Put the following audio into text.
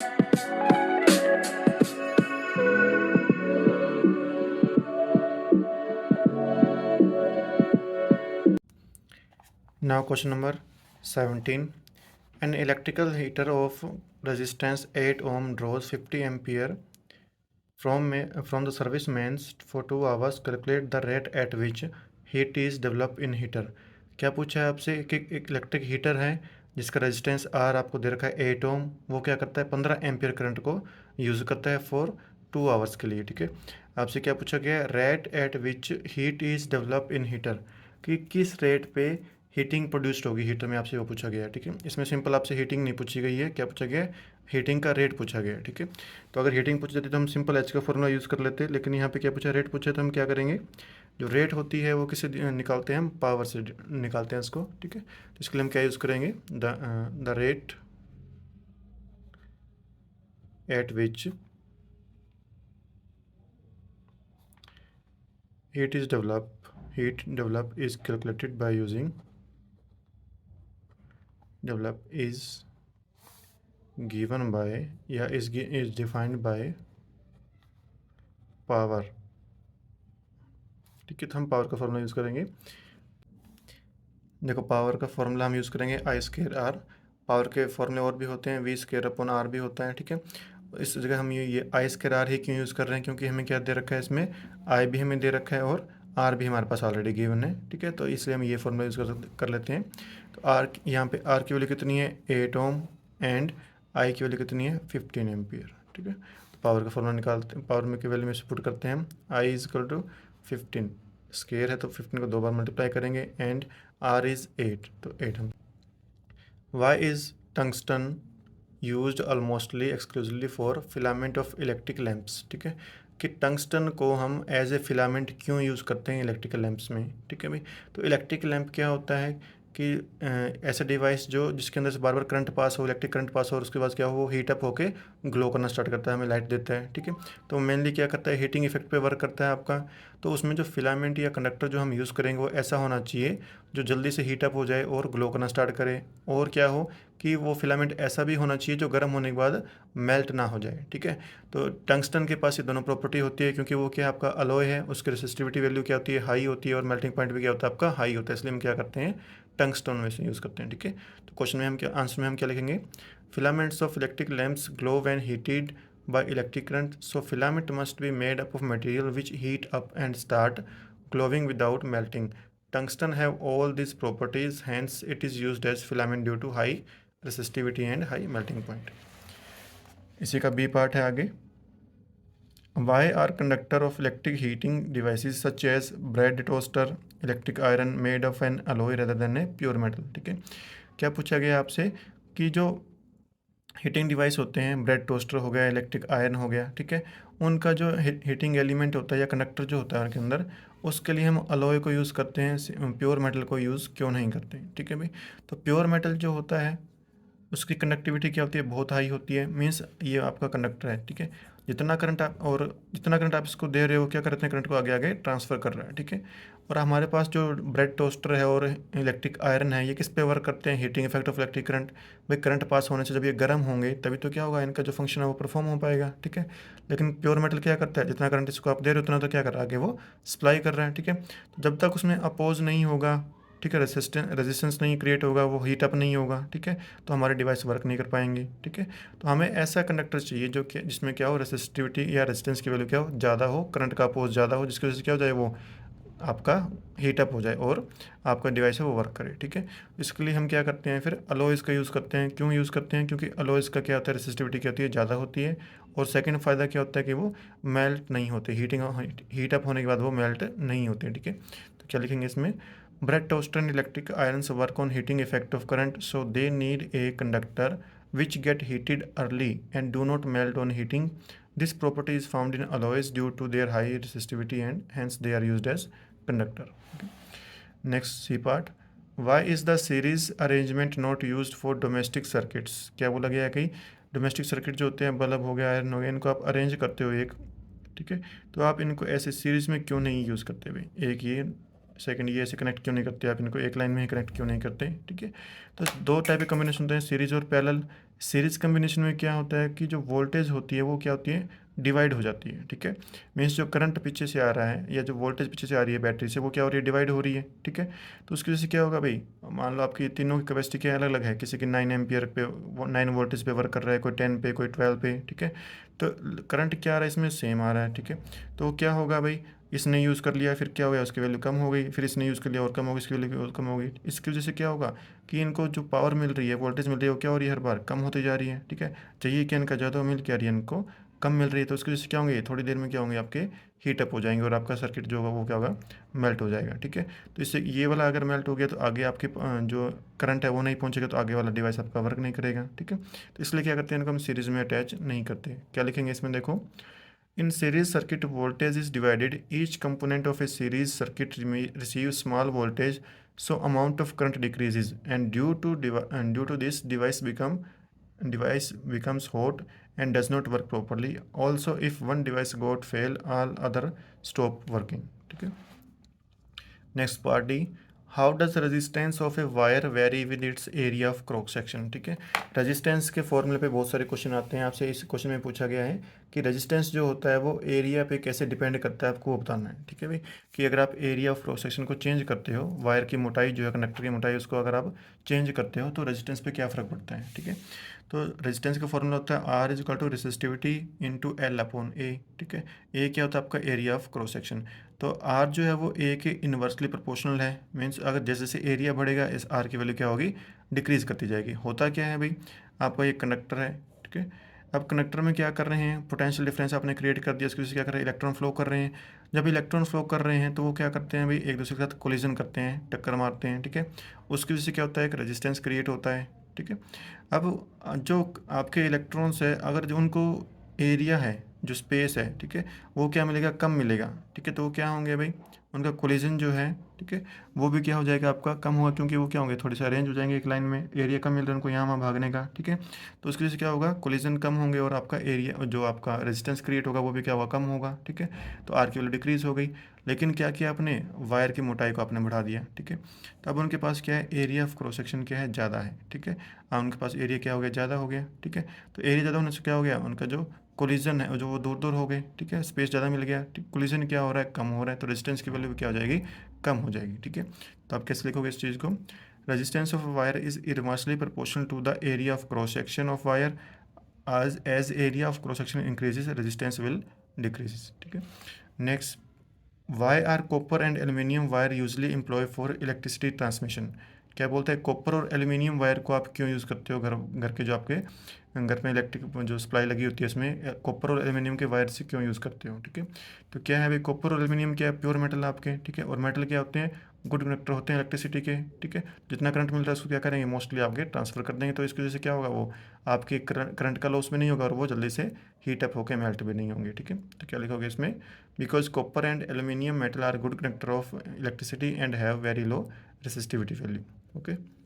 Now question number 17. An electrical heater of resistance 8 ohm draws 50 ampere from the service mains for 2 hours. Calculate the rate at which heat is developed in heater. क्या पूछा है आपसे कि एक electric heater है जिसका resistance R आपको दे रखा है 8 ओम, वो क्या करता है 15 एम्पियर करंट को यूज़ करता है फॉर 2 आवर्स के लिए। ठीक है, आपसे क्या पूछा गया है, rate at which heat is develop in heater, कि किस रेट पे हीटिंग प्रोड्यूस्ड होगी हीटर में, आपसे वो पूछा गया है। ठीक है, इसमें सिंपल आपसे हीटिंग नहीं पूछी गई है, क्या पूछा गया है, हीटिंग का रेट पूछा गया है। ठीक है, तो अगर हीटिंग पूछ जाती तो हम सिंपल एच का फॉर्मूला यूज़ कर लेते, लेकिन यहाँ पे क्या पूछा, रेट पूछा, तो हम क्या करेंगे, जो रेट होती है वो किससे निकालते हैं, हम पावर से निकालते हैं इसको। ठीक है, तो इसके लिए हम क्या यूज़ करेंगे, the rate at which heat develop is calculated by using develop is given by या is defined by पावर। ठीक है, तो हम पावर का फॉर्मूला यूज़ करेंगे। देखो, पावर का फॉर्मूला हम यूज़ करेंगे आई स्केयर आर। पावर के फॉर्मूले और भी होते हैं, वी स्केयर अपॉन आर भी होता है। ठीक है, इस जगह हम ये आई स्केयर आर ही क्यों यूज़ कर रहे हैं, क्योंकि हमें क्या दे रखा है, इसमें आई भी हमें दे रखा है और आर भी हमारे पास ऑलरेडी गिवन है। ठीक है, तो इसलिए हम ये फॉर्मूला यूज़ कर लेते हैं। तो आर, यहाँ पे आर की वैल्यू कितनी है 8 ओम एंड आई की वैल्यू कितनी है 15 एम्पियर। ठीक है, तो पावर का फॉर्मूला निकालते हैं, पावर में की वैल्यू में पुट करते हैं हम, I is equal to 15, square है तो 15 को 2 बार मल्टीप्लाई करेंगे, एंड आर इज़ 8, तो 8 हम। Why is tungsten used almostly exclusively for filament of electric lamps. ठीक है, कि टंगस्टन को हम एज ए फिलामेंट क्यों यूज़ करते हैं इलेक्ट्रिकल लैंप्स में। ठीक है भाई, तो इलेक्ट्रिक लैंप क्या होता है कि ऐसा डिवाइस जो जिसके अंदर से बार बार करंट पास हो, इलेक्ट्रिक करंट पास हो, और उसके बाद क्या हो, वो हीट अप होकर ग्लो करना स्टार्ट करता है, हमें लाइट देता है। ठीक है, तो मेनली क्या करता है, हीटिंग इफेक्ट पे वर्क करता है आपका। तो उसमें जो फिलामेंट या कंडक्टर जो हम यूज़ करेंगे वो ऐसा होना चाहिए जो जल्दी से हीट अप हो जाए और ग्लो करना स्टार्ट करे, और क्या हो कि वो फिलामेंट ऐसा भी होना चाहिए जो गर्म होने के बाद मेल्ट ना हो जाए। ठीक है, तो टंगस्टन के पास ये दोनों प्रॉपर्टी होती है, क्योंकि वो क्या आपका अलॉय है, उसकी रेसिस्टिविटी वैल्यू क्या होती है, हाई होती है, और मेल्टिंग पॉइंट भी क्या होता है आपका, हाई होता है, इसलिए हम क्या करते हैं, टंगस्टन में से यूज़ करते हैं। ठीक है, तो क्वेश्चन में हम क्या, आंसर में हम क्या लिखेंगे, filaments of electric lamps glow when heated by electric current, so filament must be made up of material which heat up and start glowing without melting. Tungsten have all these properties, hence it is used as filament due to high resistivity and high melting point. इसी का B part है आगे, why are conductor of electric heating devices such as bread toaster electric iron made of an alloy rather than a pure metal। ठीक है, क्या पूछा गया आपसे कि जो हीटिंग डिवाइस होते हैं, ब्रेड टोस्टर हो गया, इलेक्ट्रिक आयरन हो गया, ठीक है, उनका जो हीटिंग एलिमेंट होता है या कंडक्टर जो होता है उनके अंदर, उसके लिए हम अलॉय को यूज़ करते हैं, प्योर मेटल को यूज़ क्यों नहीं करते। ठीक है भाई, तो प्योर मेटल जो होता है उसकी कंडक्टिविटी क्या होती है, बहुत हाई होती है, मीन्स ये आपका कंडक्टर है। ठीक है, जितना करंट आप इसको दे रहे हो, क्या करते हैं, करंट को आगे आगे ट्रांसफ़र कर रहा है। ठीक है, और हमारे पास जो ब्रेड टोस्टर है और इलेक्ट्रिक आयरन है, ये किस पे वर्क करते हैं, heating effect of electric current. भाई करंट पास होने से जब ये गर्म होंगे तभी तो क्या होगा, इनका जो फंक्शन है वो परफॉर्म हो पाएगा। ठीक है, लेकिन प्योर मेटल क्या करता है, जितना करंट इसको आप दे रहे हो उतना तो क्या कर रहा है, आगे वो सप्लाई कर रहा है। ठीक है, तो जब तक उसमें अपोज नहीं होगा, ठीक है, रेजिस्टेंस नहीं क्रिएट होगा, वो हीट अप नहीं होगा, ठीक है, तो हमारे डिवाइस वर्क नहीं कर पाएंगे। ठीक है, तो हमें ऐसा कंडक्टर चाहिए जो कि जिसमें क्या हो, रेसिस्टिविटी या रेजिस्टेंस की वैल्यू क्या हो, ज़्यादा हो, करंट का अपोज ज़्यादा हो, जिसकी वजह से क्या हो जाए, वो आपका हीट अप हो जाए और आपका डिवाइस है वो वर्क करे। ठीक है, इसके लिए हम क्या करते हैं, फिर अलॉयज़ का यूज़ करते हैं। क्यों यूज़ करते हैं, क्योंकि अलॉयज़ का क्या होता है, रेसिस्टिविटी क्या होती है, ज़्यादा होती है, और सेकंड फ़ायदा क्या होता है कि वो मेल्ट नहीं होते, हीट अप होने के बाद वो मेल्ट नहीं होते। ठीक है, तो क्या लिखेंगे इसमें, bread toaster and electric irons work on heating effect of current, so they need a conductor which get heated early and do not melt on heating. This property is found in alloys due to their high resistivity and hence they are used as conductor. Okay. Next C part. Why is the series arrangement not used for domestic circuits? क्या बोला गया है कि domestic circuit जो होते हैं, bulb हो गया, आयरन हो गया, इनको आप अरेंज करते हो एक, ठीक है, तो आप इनको ऐसे सीरीज़ में क्यों नहीं यूज़ करते हुए, एक ये सेकंड ये ऐसे कनेक्ट क्यों नहीं करते आप इनको, एक लाइन में ही कनेक्ट क्यों नहीं करते, ठीक है। तो दो टाइप के कम्बिनेशन होते हैं, सीरीज और पैरेलल। सीरीज कम्बिनेशन में क्या होता है कि जो वोल्टेज होती है वो क्या होती है, डिवाइड हो जाती है, ठीक है। मीन्स जो करंट पीछे से आ रहा है या जो वोल्टेज पीछे से आ रही है बैटरी से, वो क्या हो रही है, डिवाइड हो रही है, ठीक है। तो उसकी वजह से क्या होगा भाई, मान लो आपकी तीनों की कैपेसिटी क्या अलग अलग है, किसी की 9 एम्पियर पे 9 वोल्टेज पे वर्क कर रहा है, कोई 10 पे, कोई 12 पे, ठीक है। तो करंट क्या आ रहा है इसमें, सेम आ रहा है, ठीक है। तो क्या होगा भाई, इसने यूज़ कर लिया, फिर क्या हो गया, उसकी वैल्यू कम हो गई, फिर इसने यूज़ कर लिया और कम हो गई, इसकी वैल्यू और कम हो गई। इसकी वजह से क्या होगा कि इनको जो पावर मिल रही है, वोल्टेज मिल रही है, वो क्या हो रही है, हर बार कम होती जा रही है, ठीक है। चाहिए कि इनका ज़्यादा मिल क्या रही है, इनको कम मिल रही है। तो उसकी वजह से क्या होंगे, थोड़ी देर में क्या होंगे, आपके हीट अप हो जाएंगे और आपका सर्किट जो होगा वो क्या होगा, मेल्ट हो जाएगा, ठीक है। तो इससे ये वाला अगर मेल्ट हो गया तो आगे आपके जो करंट है वो नहीं पहुंचेगा, तो आगे वाला डिवाइस आपका वर्क नहीं करेगा, ठीक है। तो इसलिए क्या करते हैं, इनको हम सीरीज़ में अटैच नहीं करते। क्या लिखेंगे इसमें, देखो, in series circuit voltage is divided. Each component of a series circuit receives small voltage, so amount of current decreases, and due to this device becomes hot and does not work properly. Also, if one device got fail, all other stop working. ठीक है। Next part D, how does resistance of a wire very with its area of cross section, ठीक है। Resistance के फॉर्मूले पे बहुत सारे question आते हैं, आपसे इस क्वेश्चन में पूछा गया है कि रेजिस्टेंस जो होता है वो एरिया पे कैसे डिपेंड करता है, आपको बताना है, ठीक है भाई। कि अगर आप एरिया ऑफ क्रॉस सेक्शन को चेंज करते हो, वायर की मोटाई जो है, कंडक्टर की मोटाई, उसको अगर आप चेंज करते हो तो रेजिस्टेंस पे क्या फ़र्क पड़ता है, ठीक है। तो रेजिस्टेंस का फॉर्मूला होता है R is equal to resistivity into L upon A, ठीक है। ए क्या होता है, आपका एरिया ऑफ क्रॉस सेक्शन। तो आर जो है वो ए के इन्वर्सली प्रोपोर्शनल है, मीन्स अगर जैसे जैसे एरिया बढ़ेगा इस आर की वैल्यू क्या होगी, डिक्रीज करती जाएगी। होता क्या है भाई, आपका ये कंडक्टर है, ठीक है। अब कंडक्टर में क्या कर रहे हैं, पोटेंशियल डिफरेंस आपने क्रिएट कर दिया, उसकी वजह से क्या कर रहे हैं, इलेक्ट्रॉन फ्लो कर रहे हैं। जब इलेक्ट्रॉन फ्लो कर रहे हैं तो वो क्या करते हैं भाई, एक दूसरे के साथ कोलिजन करते हैं, टक्कर मारते हैं, ठीक है। उसकी वजह से क्या होता है, एक रेजिस्टेंस क्रिएट होता है, ठीक है। अब जो आपके इलेक्ट्रॉन्स है, अगर जो उनको एरिया है, जो स्पेस है, ठीक है, वो क्या मिलेगा, कम मिलेगा, ठीक है। तो वो क्या होंगे भाई, उनका कोलिजन जो है, ठीक है, वो भी क्या हो जाएगा, आपका कम होगा, क्योंकि वो क्या होंगे, थोड़े से अरेंज हो जाएंगे एक लाइन में, एरिया कम मिल रहा है उनको यहाँ वहाँ भागने का, ठीक है। तो उसकी वजह से क्या होगा, कोलिजन कम होंगे और आपका एरिया जो आपका रेजिस्टेंस क्रिएट होगा वो भी क्या होगा, कम होगा, ठीक है। तो आर की वैल्यू डिक्रीज हो गई। लेकिन क्या किया आपने, वायर की मोटाई को आपने बढ़ा दिया, ठीक है। तो अब उनके पास क्या है, एरिया ऑफ क्रॉस सेक्शन क्या है, ज़्यादा है, ठीक है। उनके पास एरिया क्या हो गया, ज़्यादा हो गया, ठीक है। तो एरिया ज़्यादा होने से क्या हो गया, उनका जो कोलिजन है जो वो दूर दूर हो गए, ठीक है, स्पेस ज़्यादा मिल गया, ठीक। कोलिजन क्या हो रहा है, कम हो रहा है, तो रेजिस्टेंस की वैल्यू भी क्या हो जाएगी, कम हो जाएगी, ठीक है। तो आप कैसे लिखोगे इस चीज़ को, resistance of wire is inversely proportional to the area of cross section of wire, as area of cross section increases resistance will decreases, ठीक है। Next, why are copper and aluminium wire usually employ for electricity transmission? क्या बोलते हैं, copper और aluminium wire को आप क्यों use करते हो, घर घर के जो आपके घर में इलेक्ट्रिक जो सप्लाई लगी होती है उसमें कॉपर और एल्यूमिनियम के वायर से क्यों यूज़ करते हो, ठीक है। तो क्या है भाई, कॉपर और एल्यूमिनियम क्या है, प्योर मेटल आपके, ठीक है। और मेटल क्या होते हैं, गुड कंडक्टर होते हैं इलेक्ट्रिसिटी के, ठीक है। जितना करंट मिल रहा है उसको क्या करेंगे, मोस्टली आपके ट्रांसफर कर देंगे। तो इसकी वजह से क्या होगा, वो आपके करंट का लॉस भी नहीं होगा और वो जल्दी से हीट अप होकर मेल्ट भी नहीं होंगे, ठीक है। तो क्या लिखोगे इसमें, because copper and aluminium metal are good conductor of electricity and have very low resistivity value, okay.